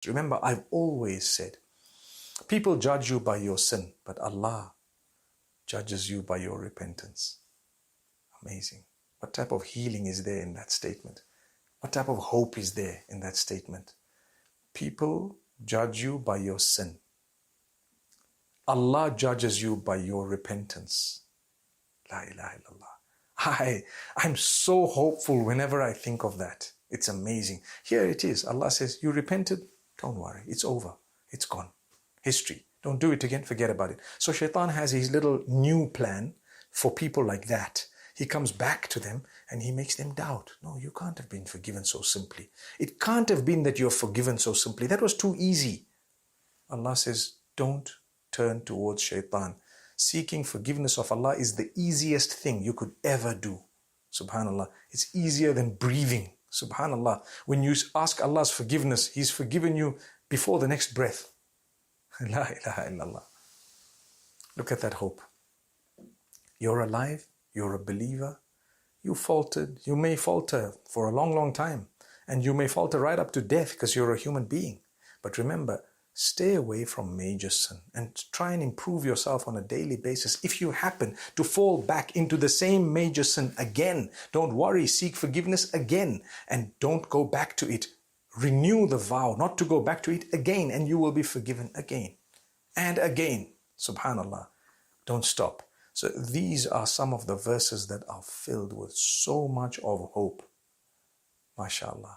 Remember, I've always said, people judge you by your sin, but Allah judges you by your repentance. Amazing. What type of healing is there in that statement? What type of hope is there in that statement? People judge you by your sin. Allah judges you by your repentance. La ilaha illallah. I'm so hopeful whenever I think of that. It's amazing. Here it is. Allah says, you repented? Don't worry. It's over. It's gone. History. Don't do it again. Forget about it. So Shaitan has his little new plan for people like that. He comes back to them and he makes them doubt. No, you can't have been forgiven so simply. It can't have been that you're forgiven so simply. That was too easy. Allah says, don't turn towards Shaitan. Seeking forgiveness of Allah is the easiest thing you could ever do. Subhanallah. It's easier than breathing. Subhanallah. When you ask Allah's forgiveness, He's forgiven you before the next breath. La ilaha illallah. Look at that hope. You're alive. You're a believer. You faltered. You may falter for a long, long time. And you may falter right up to death because you're a human being. But remember, stay away from major sin and try and improve yourself on a daily basis. If you happen to fall back into the same major sin again, don't worry, seek forgiveness again and don't go back to it. Renew the vow not to go back to it again and you will be forgiven again and again. Subhanallah. Don't stop. So these are some of the verses that are filled with so much of hope. MashaAllah.